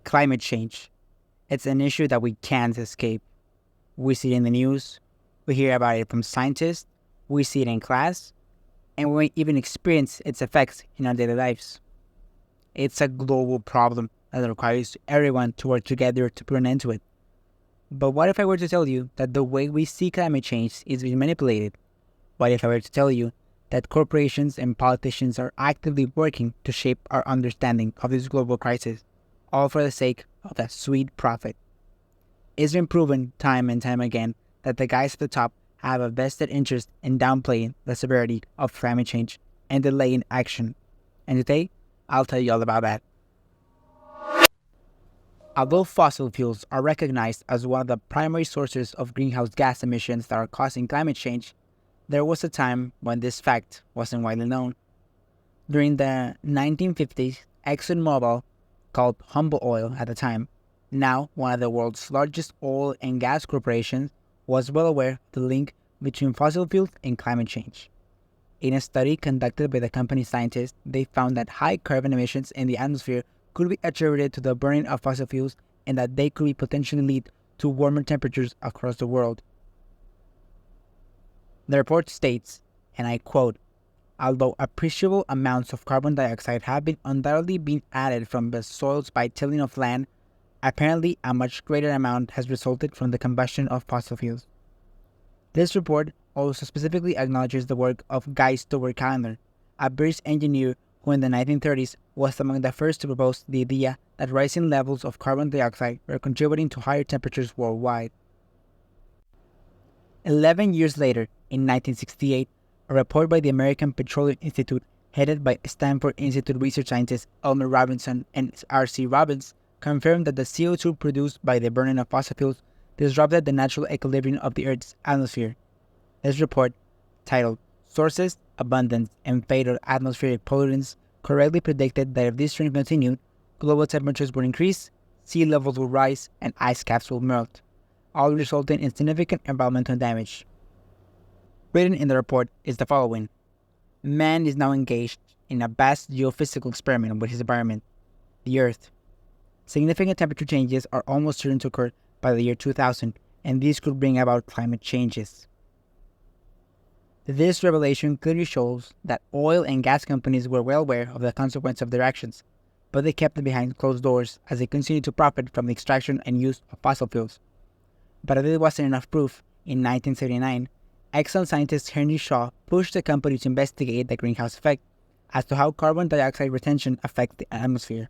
Climate change. It's an issue that we can't escape. We see it in the news, we hear about it from scientists, we see it in class, and we even experience its effects in our daily lives. It's a global problem that requires everyone to work together to put an end to it. But what if I were to tell you that the way we see climate change is being manipulated? What if I were to tell you that corporations and politicians are actively working to shape our understanding of this global crisis, all for the sake of a sweet profit? It's been proven time and time again that the guys at the top have a vested interest in downplaying the severity of climate change and delaying action. And today, I'll tell you all about that. Although fossil fuels are recognized as one of the primary sources of greenhouse gas emissions that are causing climate change, there was a time when this fact wasn't widely known. During the 1950s, ExxonMobil, called Humble Oil at the time, now one of the world's largest oil and gas corporations, was well aware of the link between fossil fuels and climate change. In a study conducted by the company's scientists, they found that high carbon emissions in the atmosphere could be attributed to the burning of fossil fuels and that they could potentially lead to warmer temperatures across the world. The report states, and I quote, "Although appreciable amounts of carbon dioxide have been undoubtedly been added from the soils by tilling of land, apparently a much greater amount has resulted from the combustion of fossil fuels." This report also specifically acknowledges the work of Guy Stewart Callender, a British engineer who in the 1930s was among the first to propose the idea that rising levels of carbon dioxide were contributing to higher temperatures worldwide. 11 years later, in 1968, a report by the American Petroleum Institute, headed by Stanford Institute research scientists Elmer Robinson and R.C. Robbins, confirmed that the CO2 produced by the burning of fossil fuels disrupted the natural equilibrium of the Earth's atmosphere. This report, titled "Sources, Abundance, and Fate of Atmospheric Pollutants," correctly predicted that if this trend continued, global temperatures would increase, sea levels would rise, and ice caps would melt, all resulting in significant environmental damage. Written in the report is the following: man is now engaged in a vast geophysical experiment with his environment, the Earth. Significant temperature changes are almost certain to occur by the year 2000, and these could bring about climate changes. This revelation clearly shows that oil and gas companies were well aware of the consequence of their actions, but they kept them behind closed doors as they continued to profit from the extraction and use of fossil fuels. But if it wasn't enough proof, in 1979, Exxon scientist Henry Shaw pushed the company to investigate the greenhouse effect as to how carbon dioxide retention affects the atmosphere.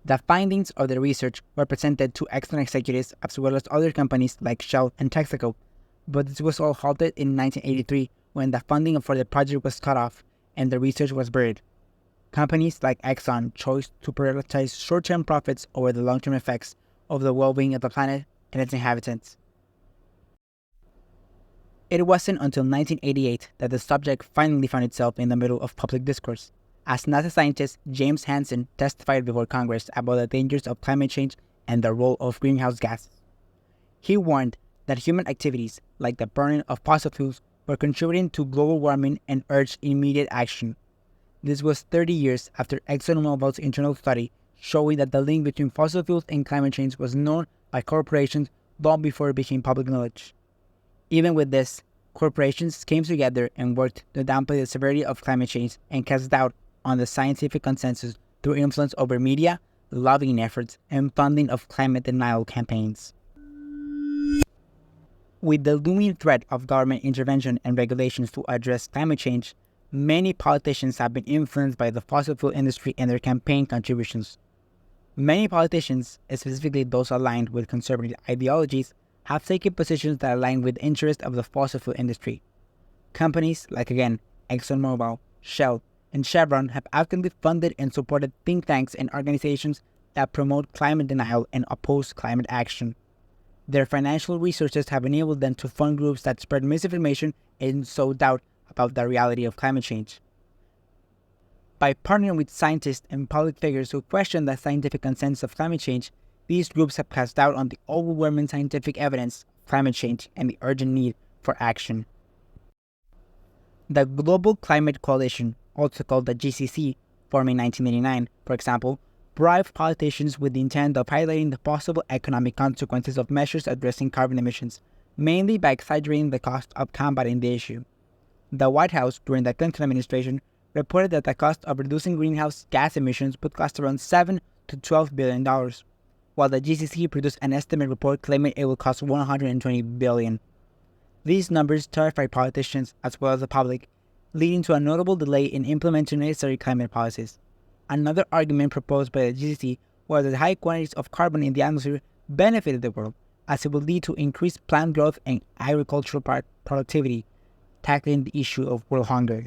The findings of the research were presented to Exxon executives as well as other companies like Shell and Texaco, but this was all halted in 1983 when the funding for the project was cut off and the research was buried. Companies like Exxon chose to prioritize short-term profits over the long-term effects of the well-being of the planet and its inhabitants. It wasn't until 1988 that the subject finally found itself in the middle of public discourse, as NASA scientist James Hansen testified before Congress about the dangers of climate change and the role of greenhouse gases. He warned that human activities, like the burning of fossil fuels, were contributing to global warming and urged immediate action. This was 30 years after ExxonMobil's internal study showing that the link between fossil fuels and climate change was known by corporations long before it became public knowledge. Even with this, corporations came together and worked to downplay the severity of climate change and cast doubt on the scientific consensus through influence over media, lobbying efforts, and funding of climate denial campaigns. With the looming threat of government intervention and regulations to address climate change, many politicians have been influenced by the fossil fuel industry and their campaign contributions. Many politicians, specifically those aligned with conservative ideologies, have taken positions that align with the interests of the fossil fuel industry. Companies like, again, ExxonMobil, Shell, and Chevron have actively funded and supported think tanks and organizations that promote climate denial and oppose climate action. Their financial resources have enabled them to fund groups that spread misinformation and sow doubt about the reality of climate change. By partnering with scientists and public figures who question the scientific consensus of climate change, these groups have cast doubt on the overwhelming scientific evidence of climate change and the urgent need for action. The Global Climate Coalition, also called the GCC, formed in 1989, for example, bribe politicians with the intent of highlighting the possible economic consequences of measures addressing carbon emissions, mainly by exaggerating the cost of combating the issue. The White House, during the Clinton administration, reported that the cost of reducing greenhouse gas emissions would cost around $7 to $12 billion, while the GCC produced an estimate report claiming it would cost $120 billion. These numbers terrified politicians as well as the public, leading to a notable delay in implementing necessary climate policies. Another argument proposed by the GCC was that high quantities of carbon in the atmosphere benefited the world, as it would lead to increased plant growth and agricultural productivity, tackling the issue of world hunger.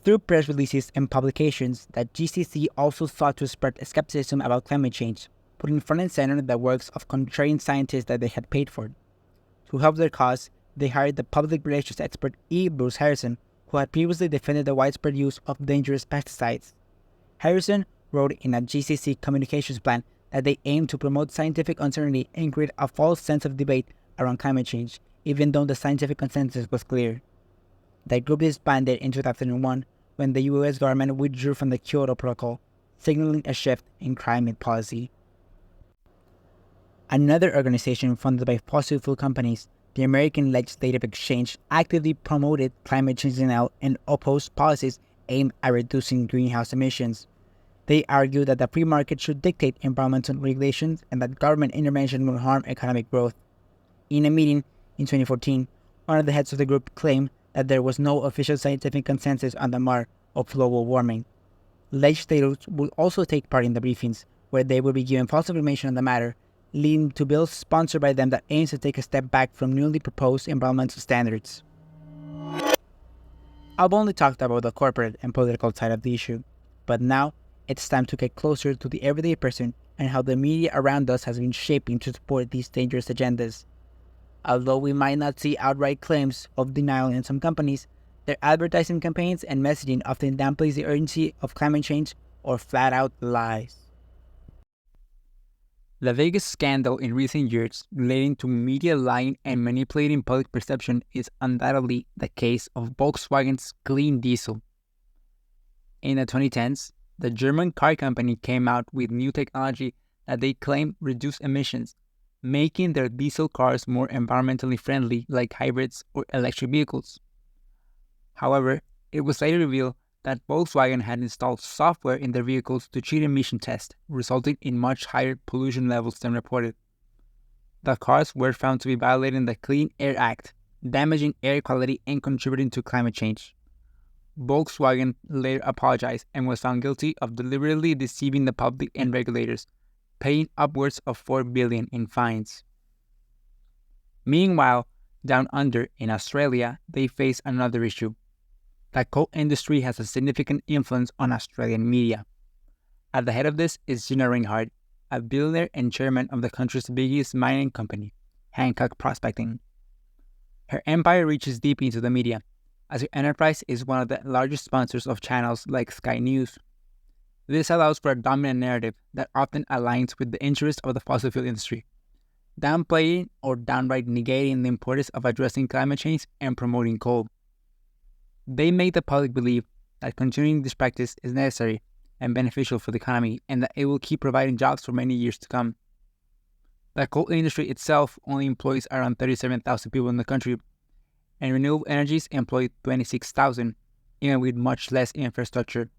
Through press releases and publications, the GCC also sought to spread skepticism about climate change, putting front and center the works of contrarian scientists that they had paid for. To help their cause, they hired the public relations expert E. Bruce Harrison, who had previously defended the widespread use of dangerous pesticides. Harrison wrote in a GCC communications plan that they aimed to promote scientific uncertainty and create a false sense of debate around climate change, even though the scientific consensus was clear. The group disbanded in 2001 when the US government withdrew from the Kyoto Protocol, signaling a shift in climate policy. Another organization funded by fossil fuel companies, the American Legislative Exchange, actively promoted climate change denial and opposed policies aimed at reducing greenhouse emissions. They argued that the free market should dictate environmental regulations and that government intervention would harm economic growth. In a meeting in 2014, one of the heads of the group claimed that there was no official scientific consensus on the matter of global warming. Legislators would also take part in the briefings, where they would be given false information on the matter, leading to bills sponsored by them that aims to take a step back from newly proposed environmental standards. I've only talked about the corporate and political side of the issue, but now it's time to get closer to the everyday person and how the media around us has been shaping to support these dangerous agendas. Although we might not see outright claims of denial in some companies, their advertising campaigns and messaging often downplays the urgency of climate change or flat out lies. The biggest scandal in recent years relating to media lying and manipulating public perception is undoubtedly the case of Volkswagen's clean diesel. In the 2010s, the German car company came out with new technology that they claim reduced emissions, making their diesel cars more environmentally friendly like hybrids or electric vehicles. However, it was later revealed that Volkswagen had installed software in their vehicles to cheat emission tests, resulting in much higher pollution levels than reported. The cars were found to be violating the Clean Air Act, damaging air quality and contributing to climate change. Volkswagen later apologized and was found guilty of deliberately deceiving the public and regulators, paying upwards of $4 billion in fines. Meanwhile, down under in Australia, they face another issue. The coal industry has a significant influence on Australian media. At the head of this is Gina Rinehart, a billionaire and chairman of the country's biggest mining company, Hancock Prospecting. Her empire reaches deep into the media, as her enterprise is one of the largest sponsors of channels like Sky News. This allows for a dominant narrative that often aligns with the interests of the fossil fuel industry, downplaying or downright negating the importance of addressing climate change and promoting coal. They make the public believe that continuing this practice is necessary and beneficial for the economy and that it will keep providing jobs for many years to come. The coal industry itself only employs around 37,000 people in the country, and renewable energies employ 26,000, even with much less infrastructure.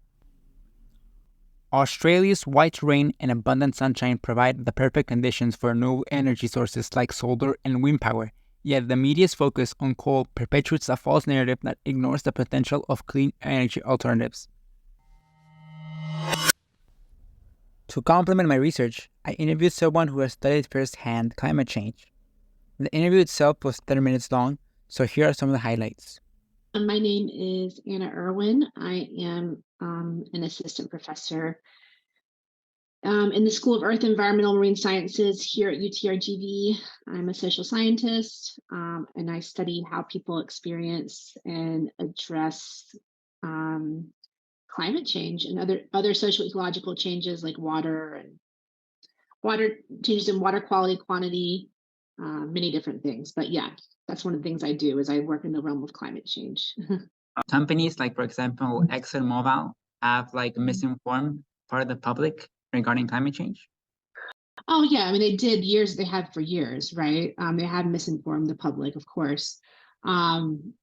Australia's wide terrain and abundant sunshine provide the perfect conditions for renewable energy sources like solar and wind power, yet the media's focus on coal perpetuates a false narrative that ignores the potential of clean energy alternatives. To complement my research, I interviewed someone who has studied firsthand climate change. The interview itself was 30 minutes long, so here are some of the highlights. My name is Anna Irwin. I am an assistant professor in the School of Earth, Environmental, Marine Sciences here at UTRGV. I'm a social scientist, and I study how people experience and address climate change and other social ecological changes like water changes in water quality, quantity, many different things. But yeah, that's one of the things I do is I work in the realm of climate change. Companies like, for example, ExxonMobil have like misinformed part of the public regarding climate change? Oh yeah, I mean they did years. They had for years, right? They had misinformed the public, of course. Um,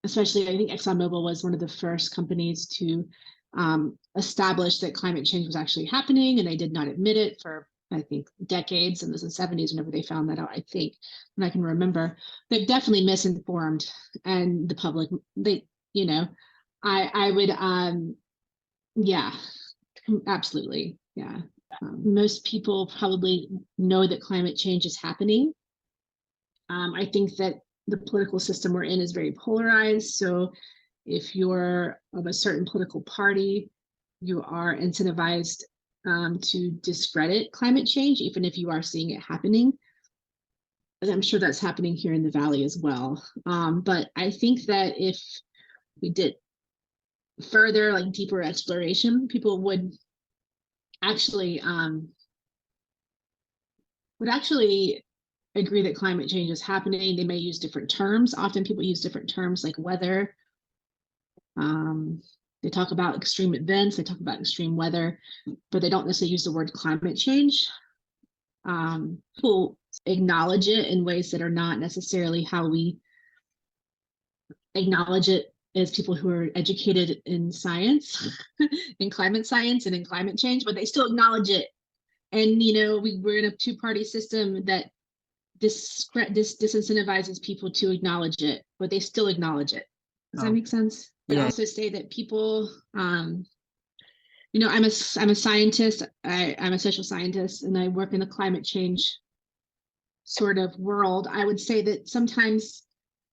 Especially, I think ExxonMobil was one of the first companies to establish that climate change was actually happening, and they did not admit it for I think decades. And this was the 70s whenever they found that out. I think, and I can remember, they've definitely misinformed and the public. They, you know, I would, yeah, absolutely, yeah. Most people probably know that climate change is happening. I think that the political system we're in is very polarized. So if you're of a certain political party, you are incentivized to discredit climate change, even if you are seeing it happening. And I'm sure that's happening here in the Valley as well. But I think that if we did further, like deeper exploration, people actually would actually agree that climate change is happening. They may use different terms. Often people use different terms like weather. Um, they talk about extreme events, they talk about extreme weather, but they don't necessarily use the word climate change. People acknowledge it in ways that are not necessarily how we acknowledge it as people who are educated in science, in climate science and in climate change, but they still acknowledge it. And we're in a two-party system that disincentivizes people to acknowledge it, but they still acknowledge it. Does that Oh, make sense? I would yeah. also say that people, I'm a scientist. I'm a social scientist, and I work in the climate change sort of world. I would say that sometimes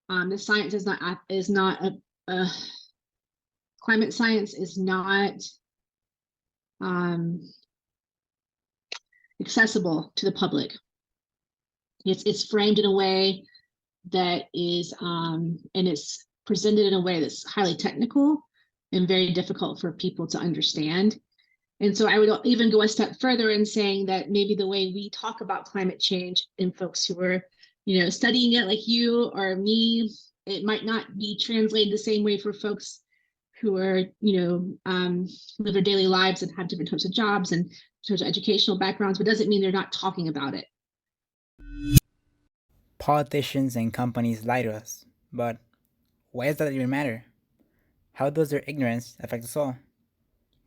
the science is not a climate science is not um, accessible to the public. It's framed in a way that is and it's presented in a way that's highly technical and very difficult for people to understand. And so I would even go a step further in saying that maybe the way we talk about climate change and folks who are studying it like you or me, it might not be translated the same way for folks who are live their daily lives and have different types of jobs and sorts of educational backgrounds, but doesn't mean they're not talking about it. Politicians and companies lie to us, but why does that even matter? How does their ignorance affect us all?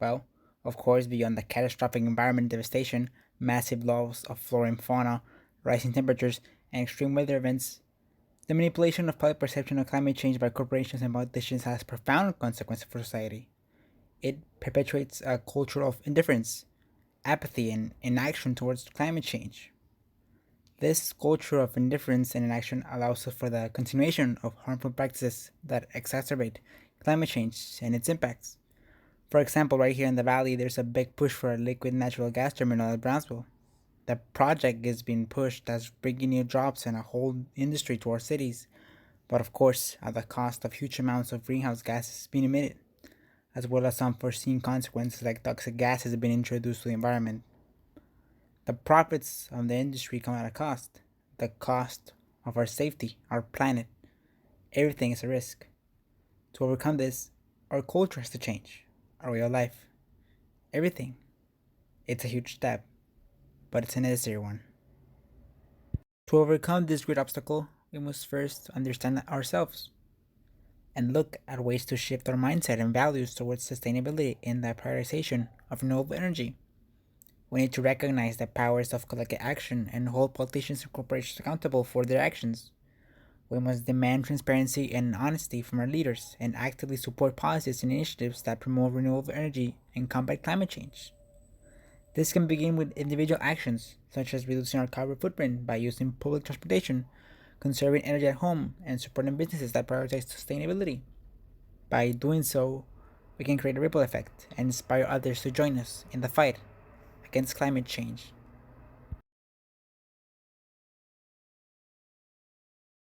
Well, of course, beyond the catastrophic environment devastation, massive loss of flora and fauna, rising temperatures, and extreme weather events, the manipulation of public perception of climate change by corporations and politicians has profound consequences for society. It perpetuates a culture of indifference, apathy, and inaction towards climate change. This culture of indifference and inaction allows for the continuation of harmful practices that exacerbate climate change and its impacts. For example, right here in the valley, there's a big push for a liquid natural gas terminal at Brownsville. The project is being pushed as bringing new jobs and a whole industry to our cities, but of course, at the cost of huge amounts of greenhouse gases being emitted, as well as unforeseen consequences like toxic gases being introduced to the environment. The profits of the industry come at a cost. The cost of our safety, our planet, everything is a risk. To overcome this, our culture has to change, our way of life, everything. It's a huge step, but it's a necessary one. To overcome this great obstacle, we must first understand ourselves and look at ways to shift our mindset and values towards sustainability and the prioritization of renewable energy. We need to recognize the powers of collective action and hold politicians and corporations accountable for their actions. We must demand transparency and honesty from our leaders and actively support policies and initiatives that promote renewable energy and combat climate change. This can begin with individual actions, such as reducing our carbon footprint by using public transportation, conserving energy at home, and supporting businesses that prioritize sustainability. By doing so, we can create a ripple effect and inspire others to join us in the fight against climate change.